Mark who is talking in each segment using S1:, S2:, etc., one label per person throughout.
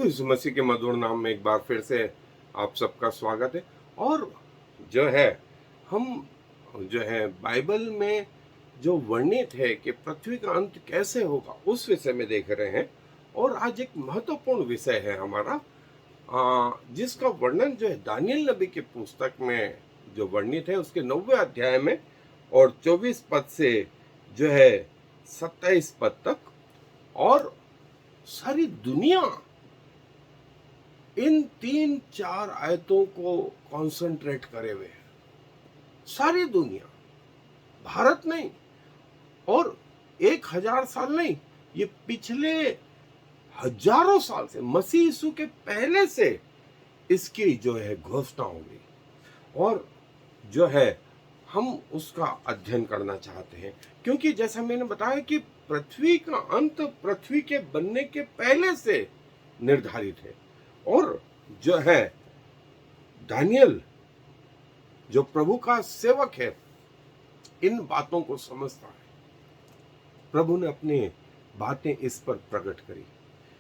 S1: यीशु मसीह के मधुर नाम में एक बार फिर से आप सबका स्वागत है। और जो है हम जो है बाइबल में जो वर्णित है कि पृथ्वी का अंत कैसे होगा उस विषय में देख रहे हैं। और आज एक महत्वपूर्ण विषय है हमारा, जिसका वर्णन जो है दानियल नबी की पुस्तक में जो वर्णित है उसके 9वें अध्याय में और 24 पद से जो है 27 पद तक। और सारी दुनिया इन 3-4 आयतों को कंसंट्रेट करे हुए है। सारी दुनिया, भारत नहीं और 1000 साल नहीं, ये पिछले हजारों साल से, मसीह यीशु के पहले से इसकी जो है घोषणा हो गई। और जो है हम उसका अध्ययन करना चाहते हैं, क्योंकि जैसा मैंने बताया कि पृथ्वी का अंत पृथ्वी के बनने के पहले से निर्धारित है। और जो है दानियल जो प्रभु का सेवक है इन बातों को समझता है। प्रभु ने अपनी बातें इस पर प्रकट करी,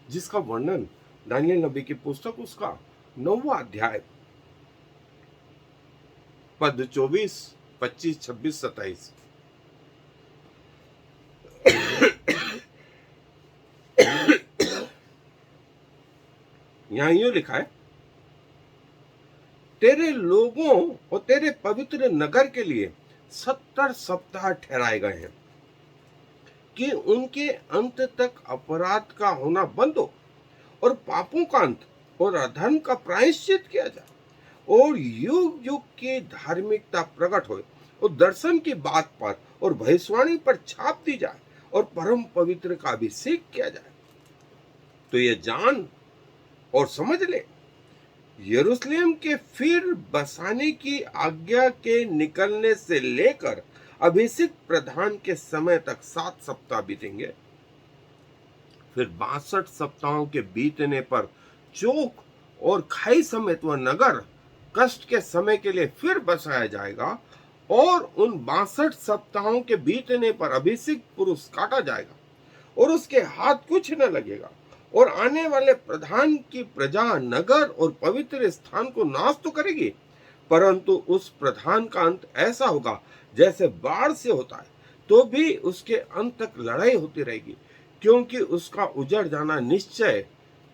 S1: जिसका वर्णन दानियल नबी की पुस्तक उसका 9वां अध्याय पद 24, 25, 26, 27। यहां यूं लिखा है, तेरे लोगों और तेरे पवित्र नगर के लिए 70 सप्ताह ठहराए गए हैं कि उनके अंत तक अपराध का होना बंद हो और पापों का अंत और अधर्म का प्रायश्चित किया जाए और युग युग की धार्मिकता प्रकट हो और दर्शन की बात पर और भविष्यवाणी पर छाप दी जाए और परम पवित्र का अभिषेक किया जाए। तो ये जान और समझ ले, यरूशलेम के फिर बसाने की आज्ञा के निकलने से लेकर अभिषेक प्रधान के समय तक 7 सप्ताह बीतेंगे। फिर 62 सप्ताहों के बीतने पर चोक और खाई समेत वह नगर कष्ट के समय के लिए फिर बसाया जाएगा और उन 62 सप्ताहों के बीतने पर अभिषेक पुरुष काटा जाएगा और उसके हाथ कुछ न लगेगा। और आने वाले प्रधान की प्रजा नगर और पवित्र स्थान को नाश तो करेगी, परंतु उस प्रधान का अंत ऐसा होगा जैसे बाढ़ से होता है, तो भी उसके अंत तक लड़ाई होती रहेगी, क्योंकि उसका उजड़ जाना निश्चय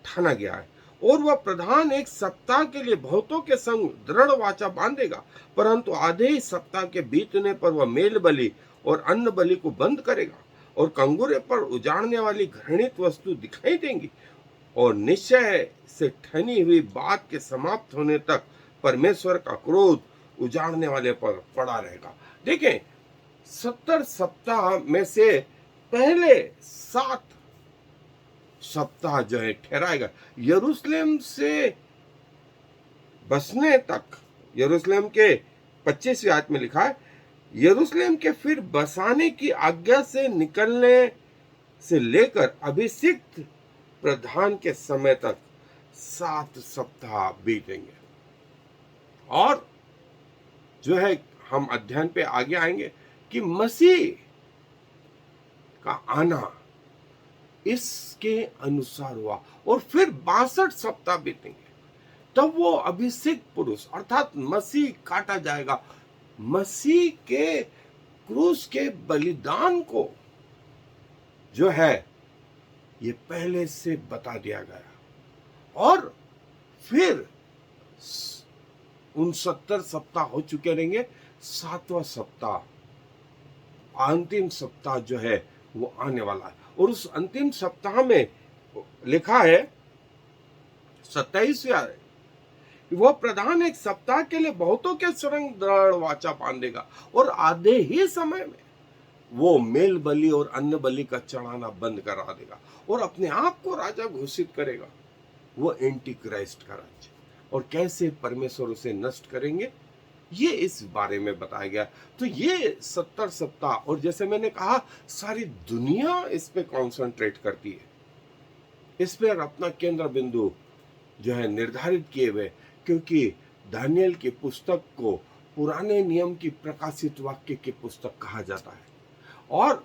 S1: ठाना गया है। और वह प्रधान 1 सप्ताह के लिए बहुतों के संग दृढ़ वाचा बांधेगा, परंतु आधे ही सप्ताह के बीतने पर वह मेल बलि और अन्न बलि को बंद करेगा और कंगूरे पर उजाड़ने वाली घृणित वस्तु दिखाई देंगी। और निश्चय से ठनी हुई बात के समाप्त होने तक परमेश्वर का क्रोध उजाड़ने वाले पर पड़ा रहेगा। देखें, 70 सप्ताह में से पहले 7 सप्ताह जो है ठहराएगा यरूशलेम से बसने तक। यरूशलेम के 25वें आयत में लिखा है, यरूशलेम के फिर बसाने की आज्ञा से निकलने से लेकर अभिषिक्त प्रधान के समय तक 7 सप्ताह बीतेंगे। और जो है हम अध्ययन पे आगे आएंगे कि मसीह का आना इसके अनुसार हुआ और फिर 62 सप्ताह बीतेंगे, तब वो अभिषेक पुरुष अर्थात मसीह काटा जाएगा। मसीह के क्रूस के बलिदान को जो है ये पहले से बता दिया गया। और फिर उन 70 सप्ताह हो चुके रहेंगे, 7वां सप्ताह, अंतिम सप्ताह जो है वो आने वाला है। और उस अंतिम सप्ताह में लिखा है 27वें, वह प्रधान 1 सप्ताह के लिए बहुतों के सुरंग दृढ़ वाचा बांधेगा और आधे ही समय में वो मेल बलि और अन्न बलि का चढ़ाना बंद करा देगा और अपने आप को राजा घोषित करेगा। वो एंटी क्राइस्ट का राज्य। और कैसे परमेश्वर उसे नष्ट करेंगे ये इस बारे में बताया गया। तो ये 70 सप्ताह, और जैसे मैंने कहा सारी दुनिया इस पे कॉन्सेंट्रेट करती है, इस पर अपना केंद्र बिंदु जो है निर्धारित किए हुए, क्योंकि दानियल की पुस्तक को पुराने नियम की प्रकाशित वाक्य की पुस्तक कहा जाता है। और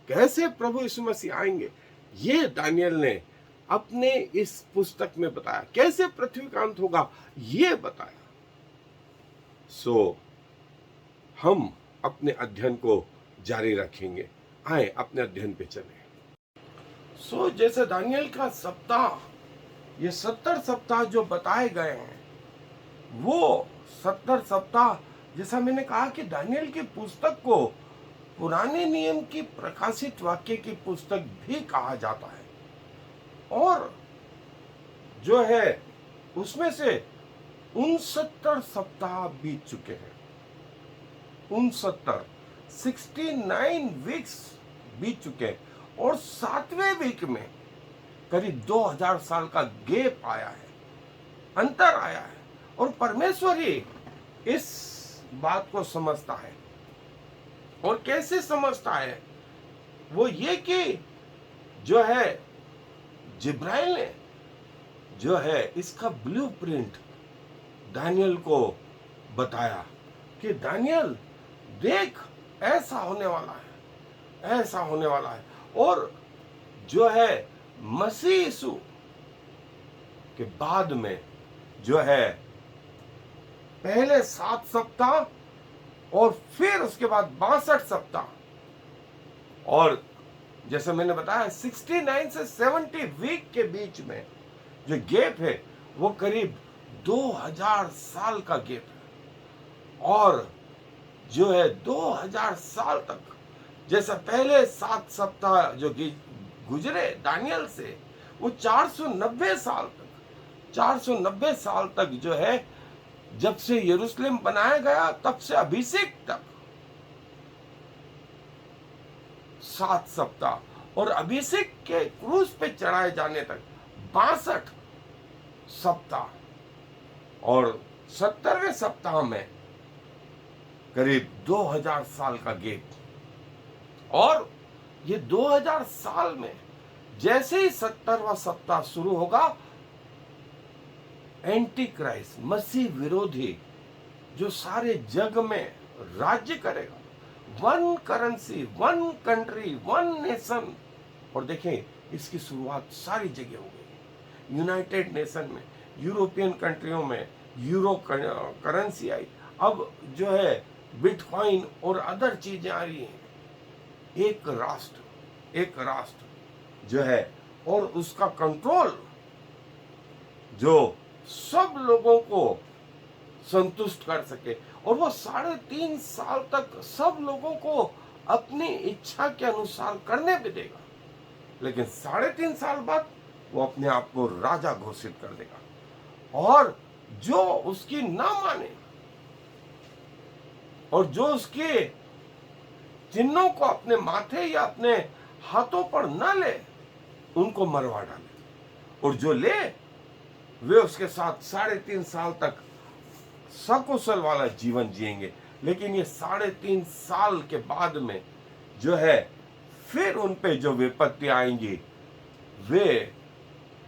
S1: कैसे प्रभु यीशु मसीह आएंगे ये दानियल ने अपने इस पुस्तक में बताया, कैसे पृथ्वी का अंत होगा ये बताया। सो हम अपने अध्ययन को जारी रखेंगे। आए अपने अध्ययन पे चलें। सो जैसे दानियल का सप्ताह, ये 70 सप्ताह जो बताए गए हैं, वो 70 सप्ताह, जैसा मैंने कहा कि दानियल की पुस्तक को पुराने नियम की प्रकाशित वाक्य की पुस्तक भी कहा जाता है। और जो है उसमें से 69 सप्ताह बीत चुके हैं। 69 वीक्स बीत चुके हैं और 7वें वीक में करीब 2000 साल का गैप आया है, अंतर आया है। और परमेश्वर ही इस बात को समझता है। और कैसे समझता है? वो ये कि जो है जिब्राइल ने जो है इसका ब्लूप्रिंट दानियल को बताया कि दानियल देख, ऐसा होने वाला है, ऐसा होने वाला है। और जो है मसीह यीशु के बाद में जो है पहले 7 सप्ताह और फिर उसके बाद 62 सप्ताह, और जैसे मैंने बताया 69 से 70 वीक के बीच में जो गैप है वो करीब 2000 साल का गैप है। और जो है 2000 साल तक, जैसे पहले 7 सप्ताह जो गुजरे दानियल से, वो 490 साल तक जो है, जब से यरूशलेम बनाया गया तब से अभिषेक तक 7 सप्ताह, और अभिषेक के क्रूस पे चढ़ाए जाने तक 62 सप्ताह, और 70वें सप्ताह में करीब 2000 साल का गैप। और ये 2000 साल में जैसे ही 70वां सप्ताह शुरू होगा, एंटी क्राइस्ट, मसीह विरोधी, जो सारे जग में राज्य करेगा, one currency, one country, one nation. और देखें इसकी शुरुआत सारी जगह हो गई। यूनाइटेड नेशन में, यूरोपियन कंट्रियों में यूरो करेंसी आई, अब जो है बिटकॉइन और अदर चीजें आ रही हैं। एक राष्ट्र जो है, और उसका कंट्रोल जो सब लोगों को संतुष्ट कर सके, और वो 3.5 साल तक सब लोगों को अपनी इच्छा के अनुसार करने भी देगा। लेकिन 3.5 साल बाद वो अपने आप को राजा घोषित कर देगा। और जो उसकी ना माने और जो उसके चिन्हों को अपने माथे या अपने हाथों पर न ले, उनको मरवा डाले। और जो ले, वे उसके साथ 3.5 साल तक सकुशल वाला जीवन जिएंगे। लेकिन ये 3.5 साल के बाद में जो है फिर उन पे जो विपत्ति आएंगी, वे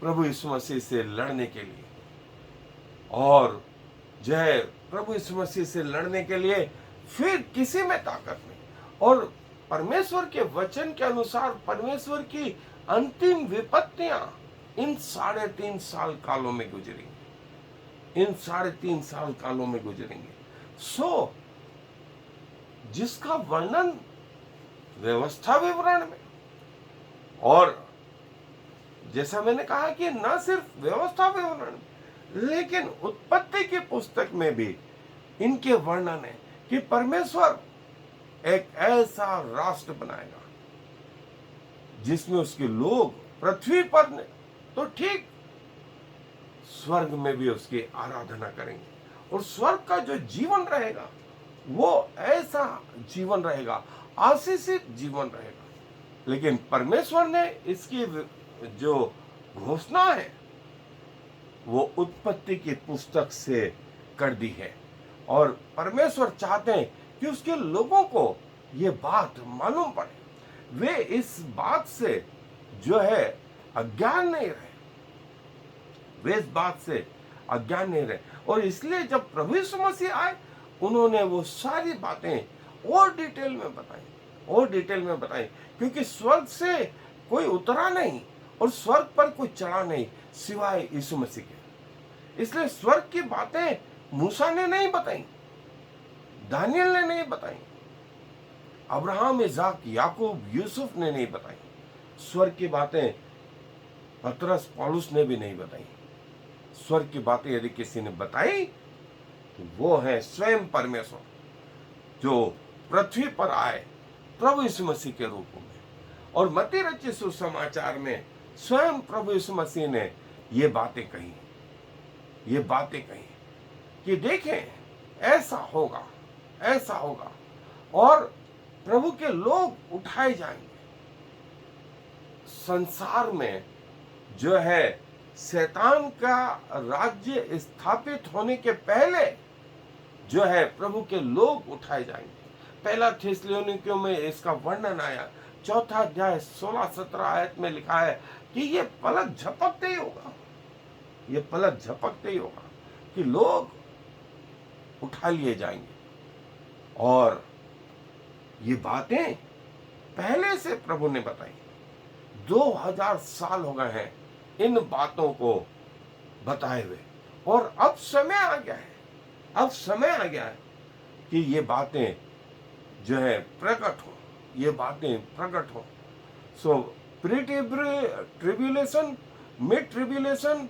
S1: प्रभु यीशु मसीह से लड़ने के लिए, और जो है प्रभु यीशु मसीह से लड़ने के लिए फिर किसी में ताकत नहीं। और परमेश्वर के वचन के अनुसार परमेश्वर की अंतिम विपत्तियां इन 3.5 साल कालों में गुजरेंगी, इन 3.5 साल कालों में गुजरेंगे। सो जिसका वर्णन व्यवस्था विवरण में, और जैसा मैंने कहा कि न सिर्फ व्यवस्था विवरण में, लेकिन उत्पत्ति की पुस्तक में भी इनके वर्णन है कि परमेश्वर एक ऐसा राष्ट्र बनाएगा जिसमें उसके लोग पृथ्वी पर तो ठीक, स्वर्ग में भी उसकी आराधना करेंगे। और स्वर्ग का जो जीवन रहेगा वो ऐसा जीवन रहेगा, आशीषित जीवन रहेगा। लेकिन परमेश्वर ने इसकी जो घोषणा है वो उत्पत्ति की पुस्तक से कर दी है। और परमेश्वर चाहते हैं कि उसके लोगों को ये बात मालूम पड़े, वे इस बात से जो है अज्ञान नहीं रहे, वे इस बात से अज्ञान नहीं रहे। और इसलिए जब प्रभु यीशु मसीह आए, उन्होंने वो सारी बातें और डिटेल में बताई, क्योंकि स्वर्ग से कोई उतरा नहीं, और स्वर्ग पर कोई चढ़ा नहीं सिवाय यीशु मसीह के। इसलिए स्वर्ग की बातें मूसा ने नहीं बताई, दानियल ने नहीं बताई, अब्राहम, इसाक, याकूब, यूसुफ ने नहीं बताई। स्वर्ग की बातें पतरस, पौलुस ने भी नहीं बताई। स्वर्ग की बातें यदि किसी ने बताई तो वो है स्वयं परमेश्वर, जो पृथ्वी पर आए प्रभु यीशु मसीह के रूप में। और मत्ती रचित सुसमाचार में स्वयं प्रभु यीशु मसीह ने ये बातें कही, ये बातें कही कि देखें ऐसा होगा, ऐसा होगा, और प्रभु के लोग उठाए जाएंगे। संसार में जो है शैतान का राज्य स्थापित होने के पहले जो है प्रभु के लोग उठाए जाएंगे। पहला थिस्सलुनीकियों में इसका वर्णन आया, 4 अध्याय 16-17 आयत में लिखा है कि ये पलक झपकते ही होगा, ये पलक झपकते ही होगा कि लोग उठा लिए जाएंगे। और ये बातें पहले से प्रभु ने बताई। 2000 साल हो गए हैं इन बातों को बताए हुए, और अब समय आ गया है, अब समय आ गया है कि ये बातें जो है प्रकट हो, ये बातें प्रकट हो। सो pre tribulation, mid tribulation,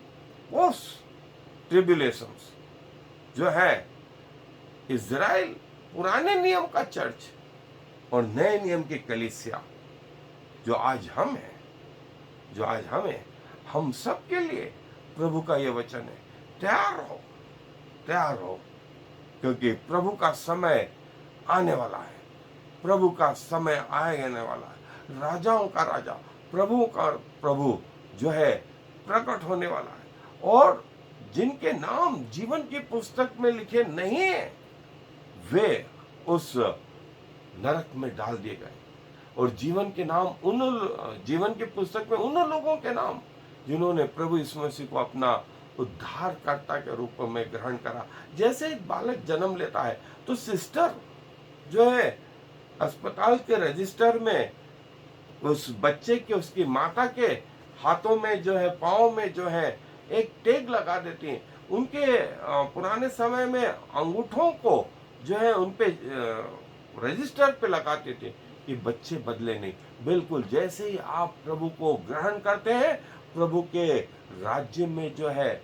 S1: post tribulation जो है इज़राइल पुराने नियम का चर्च और नए नियम की कलीसिया जो आज हम हैं, जो आज हम हैं, हम सब के लिए प्रभु का ये वचन है, तैयार रहो, तैयार रहो, क्योंकि प्रभु का समय आने वाला है, प्रभु का समय आने वाला है। राजाओं का राजा, प्रभु का प्रभु जो है प्रकट होने वाला है, और जिनके नाम जीवन की पुस्तक में लिखे नहीं है वे उस नरक में डाल दिए गए, और जीवन के नाम जीवन की पुस्तक में उन लोगों के नाम जिन्होंने प्रभु यीशु मसीह को अपना उद्धारकर्ता के रूप में ग्रहण करा। जैसे एक बालक जन्म लेता है तो सिस्टर जो है अस्पताल के रजिस्टर में उस बच्चे के, उसकी माता के हाथों में जो है, पाँव में जो है एक टैग लगा देती हैं। उनके पुराने समय में अंगूठों को जो है उन पे रजिस्टर पे लगाते थे कि बच्चे बदले नहीं। बिल्कुल जैसे ही आप प्रभु को ग्रहण करते हैं, प्रभु के राज्य में जो है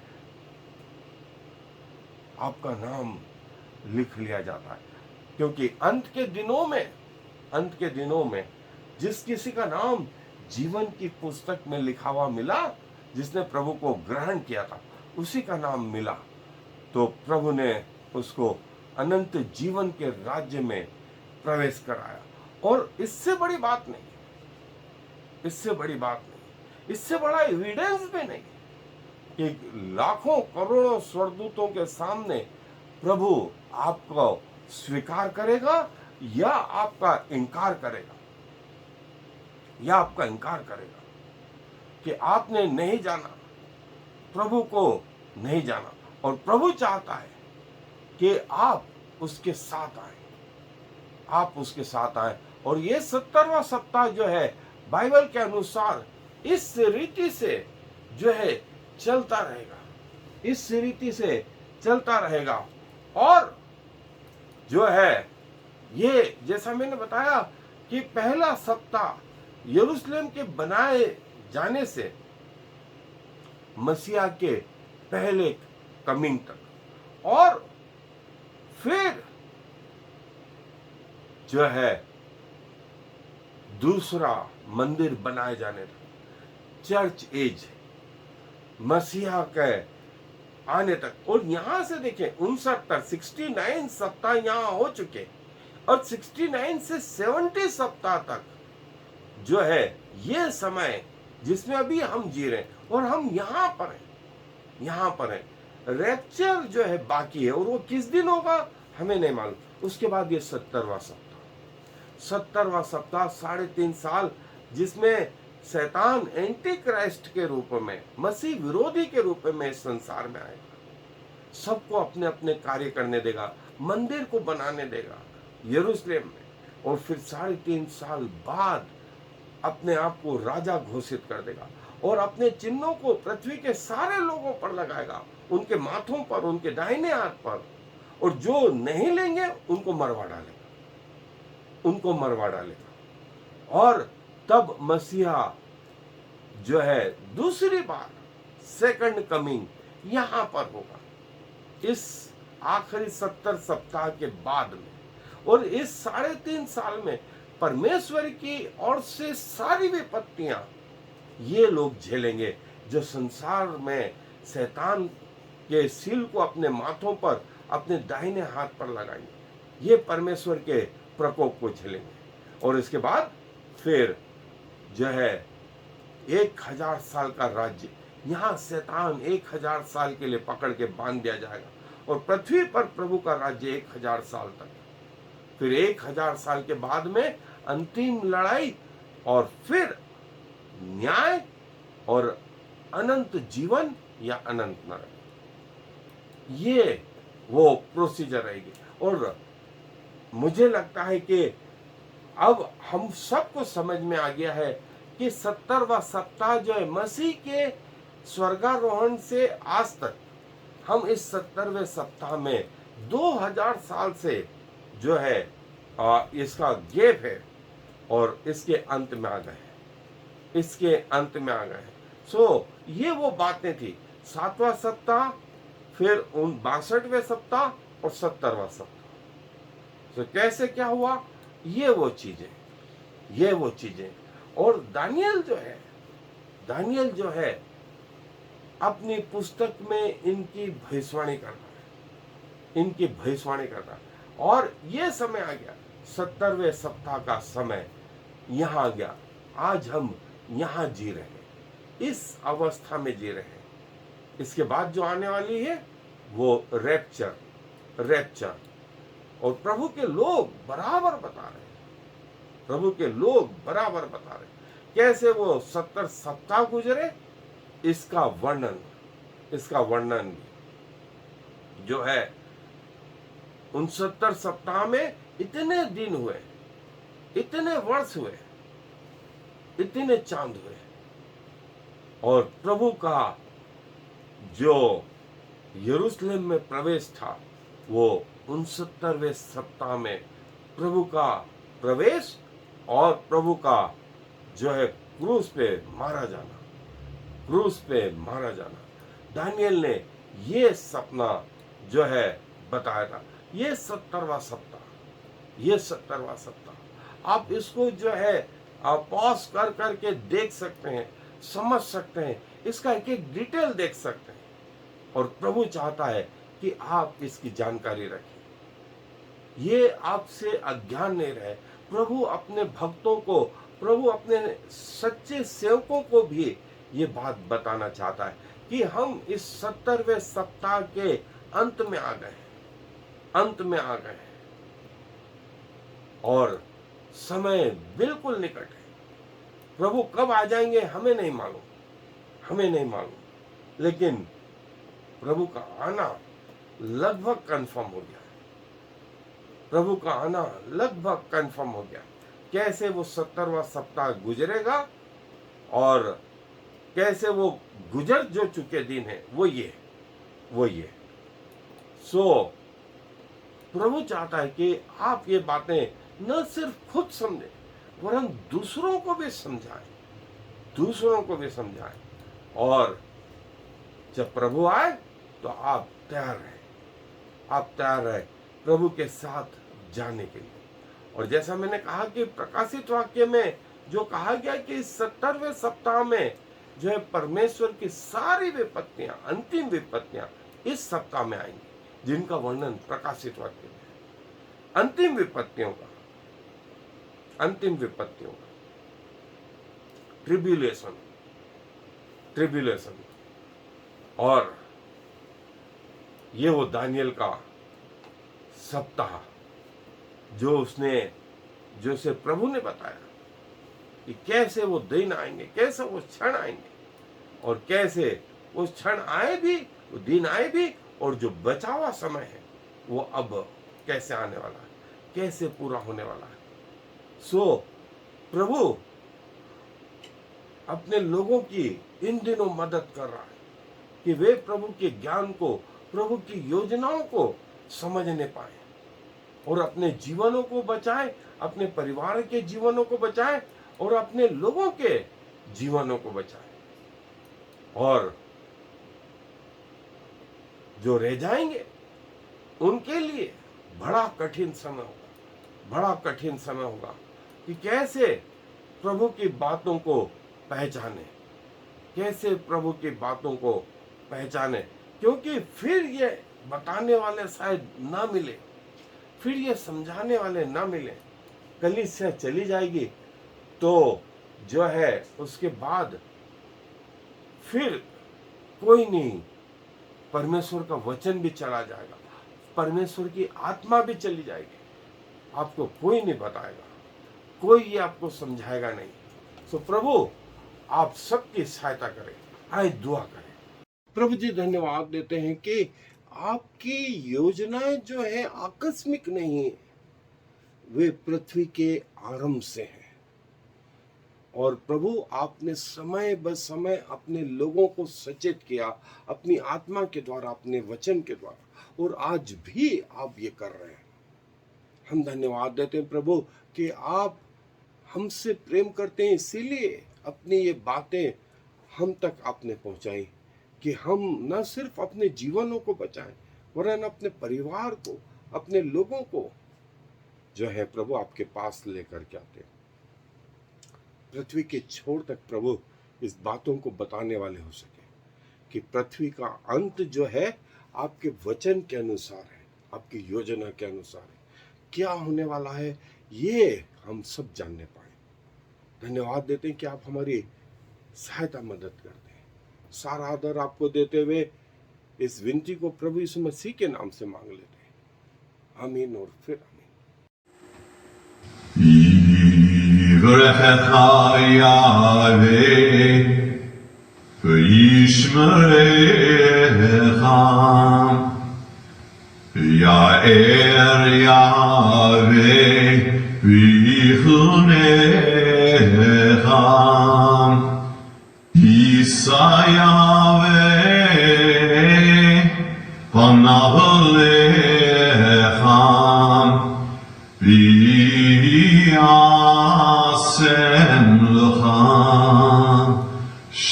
S1: आपका नाम लिख लिया जाता है। क्योंकि अंत के दिनों में जिस किसी का नाम जीवन की पुस्तक में लिखा हुआ मिला, जिसने प्रभु को ग्रहण किया था, उसी का नाम मिला, तो प्रभु ने उसको अनंत जीवन के राज्य में प्रवेश कराया। और इससे बड़ी बात नहीं, इससे बड़ी बात नहीं, इससे बड़ा एविडेंस भी नहीं कि लाखों करोड़ों स्वर्गदूतों के सामने प्रभु आपको स्वीकार करेगा या आपका इनकार करेगा, या आपका इनकार करेगा कि आपने नहीं जाना, प्रभु को नहीं जाना। और प्रभु चाहता है कि आप उसके साथ आए, आप उसके साथ आए। और ये 70वां सप्ताह जो है बाइबल के अनुसार इस रीति से जो है चलता रहेगा, इस रीति से चलता रहेगा। और जो है ये जैसा मैंने बताया कि पहला सप्ताह यरूशलेम के बनाए जाने से मसीहा के पहले कमिंग तक, और फिर जो है दूसरा मंदिर बनाए जाने तक, चर्च एज, मसीहा के आने तक। और यहां से देखें 69 सप्ताह यहां हो चुके, और 69 से 70 सप्ताह तक जो है ये समय जिसमें अभी हम जी रहे हैं, और हम यहां पर हैं, यहां पर हैं। रैप्चर जो है बाकी है, और वो किस दिन होगा हमें नहीं मालूम। उसके बाद ये 70वां सप्ताह 3.5 साल, जिसमें शैतान एंटी क्राइस्ट के रूप में, मसीह विरोधी के रूप में इस संसार में आएगा, सबको अपने अपने कार्य करने देगा, मंदिर को बनाने देगा यरूशलेम में। और फिर 3.5 साल बाद अपने आप को राजा घोषित कर देगा और अपने चिन्हों को पृथ्वी के सारे लोगों पर लगाएगा, उनके माथों पर, उनके दाहिने हाथ पर, और जो नहीं लेंगे उनको मरवा डालेगा, उनको मरवा डालेगा। और तब मसीहा जो है दूसरी बार सेकंड कमिंग यहां पर होगा, इस आखिरी 70 सप्ताह के बाद में। और इस 3.5 साल में परमेश्वर की ओर से सारी विपत्तियां ये लोग झेलेंगे, जो संसार में शैतान के सील को अपने माथों पर, अपने दाहिने हाथ पर लगाएंगे, ये परमेश्वर के प्रकोप को झेलेंगे। और इसके बाद फिर जो है 1000 साल का राज्य, यहाँ शैतान 1000 साल के लिए पकड़ के बांध दिया जाएगा और पृथ्वी पर प्रभु का राज्य 1000 साल तक। फिर 1000 साल के बाद में अंतिम लड़ाई और फिर न्याय और अनंत जीवन या अनंत नरक, ये वो प्रोसीजर रहेगी। और मुझे लगता है कि अब हम सबको समझ में आ गया है कि 70वां सप्ताह जो है मसीह के स्वर्गारोहण से आज तक, हम इस 70वें सप्ताह में 2000 साल से जो है इसका गैप है और इसके अंत में आ गए हैं, इसके अंत में आ गए हैं। सो ये वो बातें थी, 7वां सप्ताह, फिर 62वें सप्ताह और 70वां सप्ताह। तो कैसे क्या हुआ, ये वो चीजें। और दानियल जो है अपनी पुस्तक में इनकी भविष्यवाणी करता है, और ये समय आ गया, 70वें सप्ताह का समय यहाँ आ गया। आज हम यहाँ जी रहे हैं, इस अवस्था में जी रहे हैं। इसके बाद जो आने वाली है वो रैप्चर। और प्रभु के लोग बराबर बता रहे, कैसे वो 70 सप्ताह गुजरे, इसका वर्णन जो है, उन 70 सप्ताह में इतने दिन हुए, इतने वर्ष हुए, इतने चांद हुए, और प्रभु का जो यरूशलेम में प्रवेश था, वो 69वें सप्ताह में प्रभु का प्रवेश और प्रभु का जो है क्रूस पे मारा जाना। दानियल ने ये सपना जो है बताया था। ये 70वां सप्ताह, आप इसको जो है आप पॉज कर करके देख सकते हैं, समझ सकते हैं, इसका एक एक डिटेल देख सकते हैं। और प्रभु चाहता है कि आप इसकी जानकारी रखें, ये आपसे अज्ञान नहीं रहे। प्रभु अपने भक्तों को, प्रभु अपने सच्चे सेवकों को भी ये बात बताना चाहता है कि हम इस 70वें सप्ताह के अंत में आ गए हैं और समय बिल्कुल निकट है। प्रभु कब आ जाएंगे हमें नहीं मालूम, लेकिन प्रभु का आना लगभग कंफर्म हो गया। कैसे वो 70वां सप्ताह गुजरेगा और कैसे वो गुजर जो चुके दिन है, वो ये। सो प्रभु चाहता है कि आप ये बातें न सिर्फ खुद समझें, वरन दूसरों को भी समझाएं। और जब प्रभु आए तो आप तैयार रहे प्रभु के साथ जाने के लिए। और जैसा मैंने कहा कि प्रकाशित वाक्य में जो कहा गया कि 70वें सप्ताह में जो है परमेश्वर की सारी विपत्तियां, अंतिम विपत्तियां इस सप्ताह में आएंगी, जिनका वर्णन प्रकाशित वाक्य में, अंतिम विपत्तियों का ट्रिब्यूलेशन। और ये वो दानियल का सप्ताह जो से प्रभु ने बताया कि कैसे वो दिन आएंगे, कैसे वो क्षण आएंगे, और कैसे वो क्षण आए भी, वो दिन आए भी, और जो बचा हुआ समय है वो अब कैसे आने वाला है, कैसे पूरा होने वाला है। सो प्रभु अपने लोगों की इन दिनों मदद कर रहा है कि वे प्रभु के ज्ञान को, प्रभु की योजनाओं को समझने पाए और अपने जीवनों को बचाएं, अपने परिवार के जीवनों को बचाएं और अपने लोगों के जीवनों को बचाएं। और जो रह जाएंगे उनके लिए बड़ा कठिन समय होगा, बड़ा कठिन समय होगा कि कैसे प्रभु की बातों को पहचाने, कैसे प्रभु की बातों को पहचाने, क्योंकि फिर ये बताने वाले शायद ना मिले, फिर ये समझाने वाले ना मिले। कलीसिया चली जाएगी तो जो है उसके बाद फिर कोई नहीं, परमेश्वर का वचन भी चला जाएगा, परमेश्वर की आत्मा भी चली जाएगी, आपको कोई नहीं बताएगा, कोई ये आपको समझाएगा नहीं। तो प्रभु आप सबकी सहायता करें, आए दुआ करें। प्रभु जी धन्यवाद देते हैं कि आपकी योजनाएं जो है आकस्मिक नहीं है, वे पृथ्वी के आरंभ से हैं। और प्रभु आपने समय ब समय अपने लोगों को सचेत किया अपनी आत्मा के द्वारा, अपने वचन के द्वारा, और आज भी आप ये कर रहे हैं। हम धन्यवाद देते हैं प्रभु कि आप हमसे प्रेम करते हैं, इसीलिए अपनी ये बातें हम तक आपने पहुंचाई कि हम न सिर्फ अपने जीवनों को बचाएं वरन अपने परिवार को, अपने लोगों को जो है प्रभु आपके पास लेकर के आते हैं। पृथ्वी के छोर तक प्रभु इस बातों को बताने वाले हो सके कि पृथ्वी का अंत जो है आपके वचन के अनुसार है, आपकी योजना के अनुसार है। क्या होने वाला है ये हम सब जानने पाए। धन्यवाद देते हैं कि आप हमारी सहायता मदद करते हैं। सारा आदर आपको देते हुए इस विनती को प्रभु यीशु मसीह के नाम से मांग लेते हैं। आमीन और फिर आमीन।
S2: יברכך יהוה וישמרך, יאר יהוה ויחונך, יישא יהוה פניו אליך ויעשם לך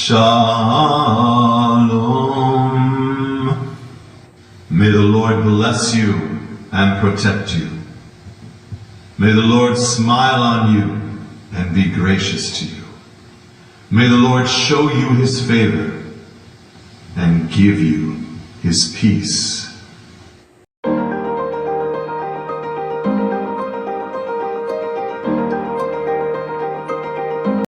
S2: shalom. May the Lord bless you and protect you. May the Lord smile on you and be gracious to you. May the Lord show you his favor and give you his peace.